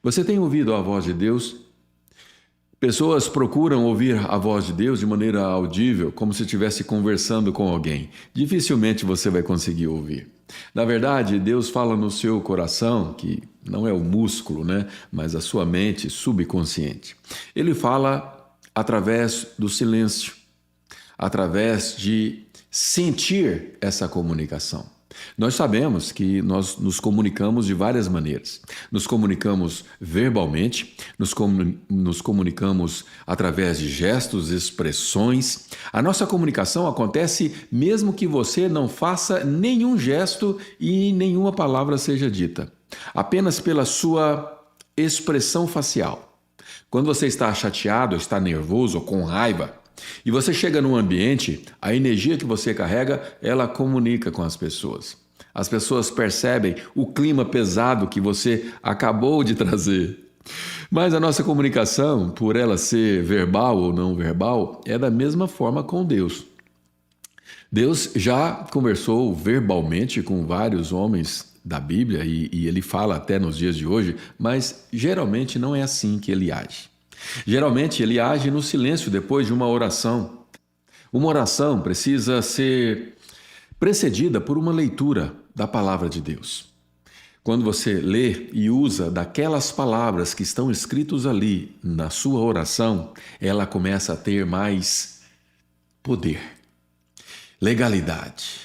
Você tem ouvido a voz de Deus? Pessoas procuram ouvir a voz de Deus de maneira audível, como se estivesse conversando com alguém. Dificilmente você vai conseguir ouvir. Na verdade, Deus fala no seu coração, que não é o músculo, né? Mas a sua mente subconsciente. Ele fala através do silêncio, através de sentir essa comunicação. Nós sabemos que nós nos comunicamos de várias maneiras. Nos comunicamos verbalmente, nos comunicamos através de gestos, expressões. A nossa comunicação acontece mesmo que você não faça nenhum gesto e nenhuma palavra seja dita. Apenas pela sua expressão facial. Quando você está chateado, está nervoso ou com raiva, e você chega num ambiente, a energia que você carrega, ela comunica com as pessoas. As pessoas percebem o clima pesado que você acabou de trazer. Mas a nossa comunicação, por ela ser verbal ou não verbal, é da mesma forma com Deus. Deus já conversou verbalmente com vários homens da Bíblia e ele fala até nos dias de hoje, mas geralmente não é assim que ele age. Geralmente ele age no silêncio depois de uma oração. Uma oração precisa ser precedida por uma leitura da palavra de Deus. Quando você lê e usa daquelas palavras que estão escritas ali na sua oração, ela começa a ter mais poder, legalidade.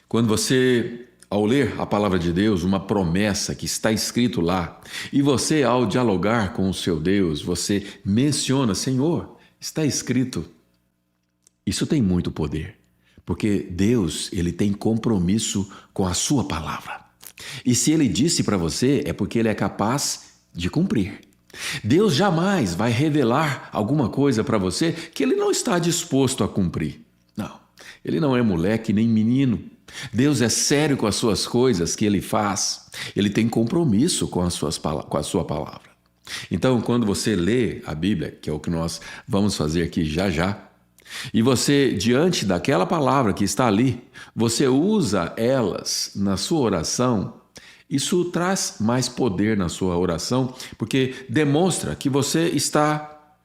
Quando você, ao ler a palavra de Deus, uma promessa que está escrito lá, e você, ao dialogar com o seu Deus, você menciona, Senhor, está escrito. Isso tem muito poder, porque Deus, ele tem compromisso com a sua palavra. E se ele disse para você, é porque ele é capaz de cumprir. Deus jamais vai revelar alguma coisa para você que ele não está disposto a cumprir. Não, ele não é moleque nem menino. Deus é sério com as suas coisas que ele faz. Ele tem compromisso com a sua palavra. Então, quando você lê a Bíblia, que é o que nós vamos fazer aqui já já, e você, diante daquela palavra que está ali, você usa elas na sua oração, isso traz mais poder na sua oração, porque demonstra que você está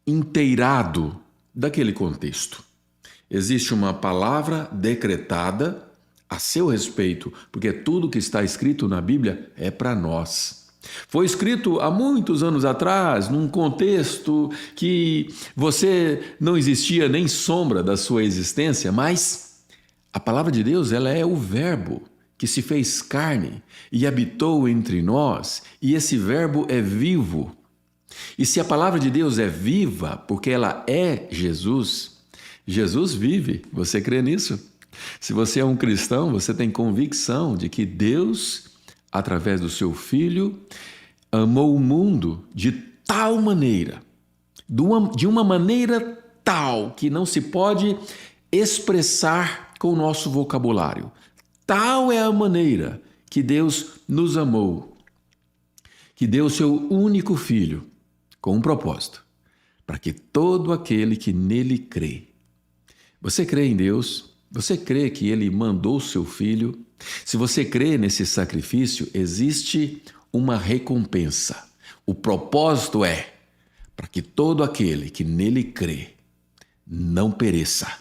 inteirado daquele contexto. Existe uma palavra decretada a seu respeito, porque tudo que está escrito na Bíblia é para nós. Foi escrito há muitos anos atrás, num contexto que você não existia nem sombra da sua existência, mas a palavra de Deus, ela é o verbo que se fez carne e habitou entre nós, e esse verbo é vivo. E se a palavra de Deus é viva, porque ela é Jesus, Jesus vive. Você crê nisso? Se você é um cristão, você tem convicção de que Deus, através do seu Filho, amou o mundo de tal maneira, de uma maneira tal que não se pode expressar com o nosso vocabulário. Tal é a maneira que Deus nos amou, que deu o seu único Filho com um propósito, para que todo aquele que nele crê. Você crê em Deus? Você crê que Ele mandou o seu Filho? Se você crê nesse sacrifício, existe uma recompensa. O propósito é para que todo aquele que nele crê não pereça,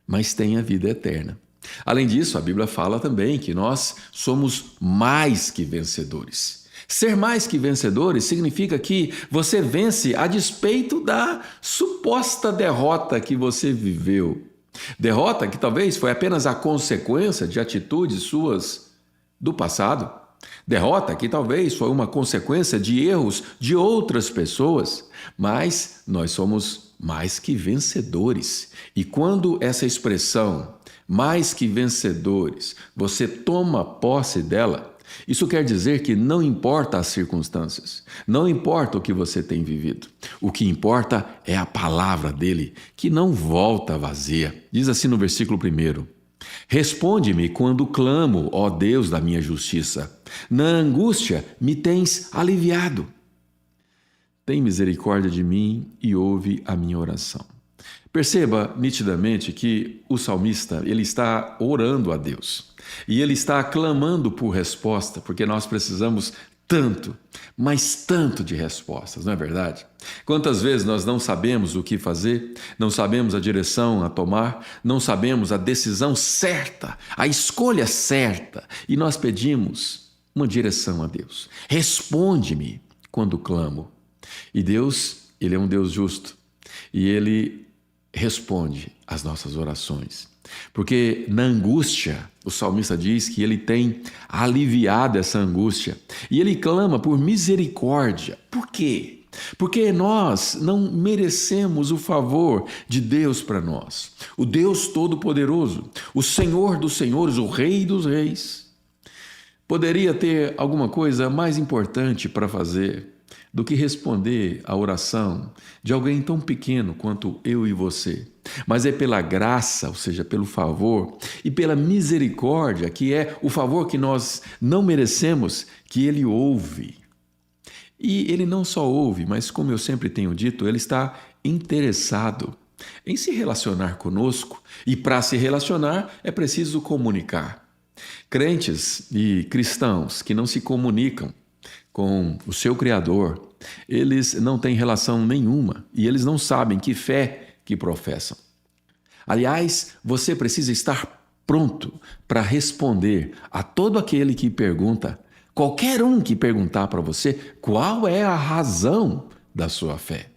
mas tenha vida eterna. Além disso, a Bíblia fala também que nós somos mais que vencedores. Ser mais que vencedores significa que você vence a despeito da suposta derrota que você viveu. Derrota que talvez foi apenas a consequência de atitudes suas do passado. Derrota que talvez foi uma consequência de erros de outras pessoas. Mas nós somos mais que vencedores. E quando essa expressão, mais que vencedores, você toma posse dela, isso quer dizer que não importa as circunstâncias, não importa o que você tem vivido. O que importa é a palavra dele, que não volta vazia. Diz assim no versículo 1: Responde-me quando clamo, ó Deus da minha justiça. Na angústia me tens aliviado. Tem misericórdia de mim e ouve a minha oração. Perceba nitidamente que o salmista, ele está orando a Deus. E ele está clamando por resposta, porque nós precisamos tanto, mas tanto de respostas, não é verdade? Quantas vezes nós não sabemos o que fazer, não sabemos a direção a tomar, não sabemos a decisão certa, a escolha certa, e nós pedimos uma direção a Deus. Responde-me quando clamo. E Deus, Ele é um Deus justo, e Ele responde às nossas orações. Porque na angústia, o salmista diz que ele tem aliviado essa angústia. E ele clama por misericórdia. Por quê? Porque nós não merecemos o favor de Deus para nós. O Deus Todo-Poderoso, o Senhor dos Senhores, o Rei dos Reis, poderia ter alguma coisa mais importante para fazer do que responder à oração de alguém tão pequeno quanto eu e você. Mas é pela graça, ou seja, pelo favor, e pela misericórdia, que é o favor que nós não merecemos, que Ele ouve. E Ele não só ouve, mas como eu sempre tenho dito, Ele está interessado em se relacionar conosco, e para se relacionar é preciso comunicar. Crentes e cristãos que não se comunicam com o seu Criador, eles não têm relação nenhuma e eles não sabem que fé que professam. Aliás, você precisa estar pronto para responder a todo aquele que pergunta, qualquer um que perguntar para você qual é a razão da sua fé.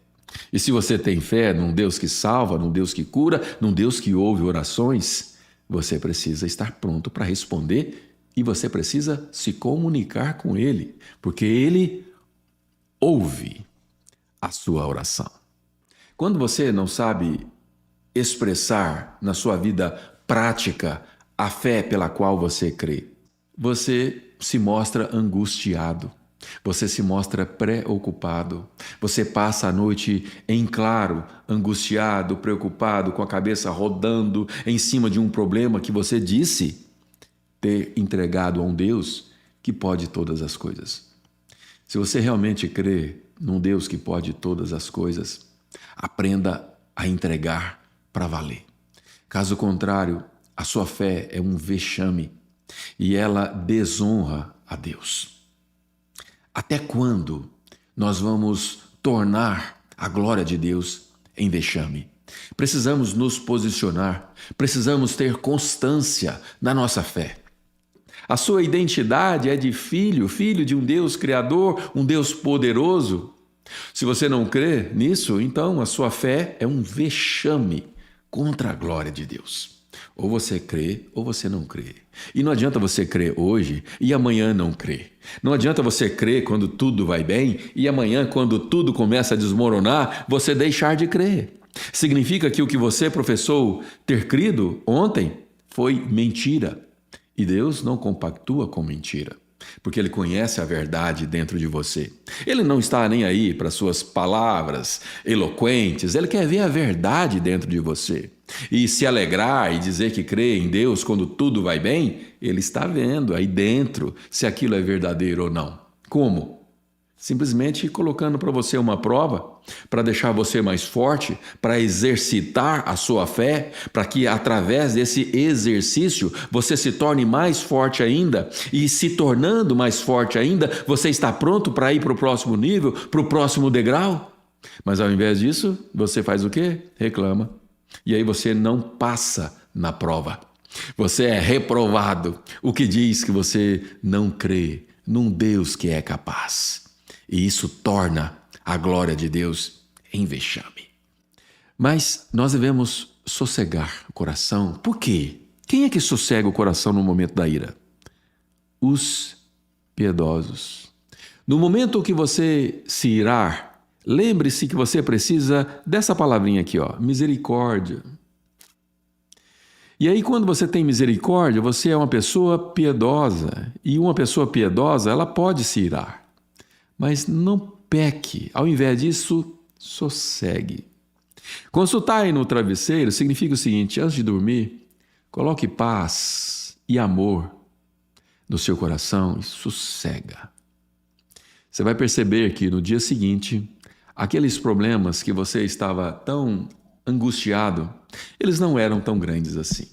E se você tem fé num Deus que salva, num Deus que cura, num Deus que ouve orações, você precisa estar pronto para responder. E você precisa se comunicar com Ele, porque Ele ouve a sua oração. Quando você não sabe expressar na sua vida prática a fé pela qual você crê, você se mostra angustiado, você se mostra preocupado, você passa a noite em claro, angustiado, preocupado, com a cabeça rodando em cima de um problema que você disse ter entregado a um Deus que pode todas as coisas. Se você realmente crê num Deus que pode todas as coisas, aprenda a entregar para valer. Caso contrário, a sua fé é um vexame e ela desonra a Deus. Até quando nós vamos tornar a glória de Deus em vexame? Precisamos nos posicionar, precisamos ter constância na nossa fé. A sua identidade é de filho, filho de um Deus criador, um Deus poderoso. Se você não crê nisso, então a sua fé é um vexame contra a glória de Deus. Ou você crê ou você não crê. E não adianta você crer hoje e amanhã não crer. Não adianta você crer quando tudo vai bem e amanhã, quando tudo começa a desmoronar, você deixar de crer. Significa que o que você professou ter crido ontem foi mentira. E Deus não compactua com mentira, porque Ele conhece a verdade dentro de você. Ele não está nem aí para suas palavras eloquentes, Ele quer ver a verdade dentro de você. E se alegrar e dizer que crê em Deus quando tudo vai bem, Ele está vendo aí dentro se aquilo é verdadeiro ou não. Como? Simplesmente colocando para você uma prova, para deixar você mais forte, para exercitar a sua fé, para que através desse exercício você se torne mais forte ainda, e se tornando mais forte ainda, você está pronto para ir para o próximo nível, para o próximo degrau? Mas ao invés disso, você faz o quê? Reclama. E aí você não passa na prova. Você é reprovado, o que diz que você não crê num Deus que é capaz. E isso torna a glória de Deus em vexame. Mas nós devemos sossegar o coração. Por quê? Quem é que sossega o coração no momento da ira? Os piedosos. No momento que você se irar, lembre-se que você precisa dessa palavrinha aqui, ó, misericórdia. E aí, quando você tem misericórdia, você é uma pessoa piedosa. E uma pessoa piedosa, ela pode se irar. Mas não peque. Ao invés disso, sossegue. Consultar aí no travesseiro significa o seguinte: antes de dormir, coloque paz e amor no seu coração e sossega. Você vai perceber que no dia seguinte, aqueles problemas que você estava tão angustiado, eles não eram tão grandes assim.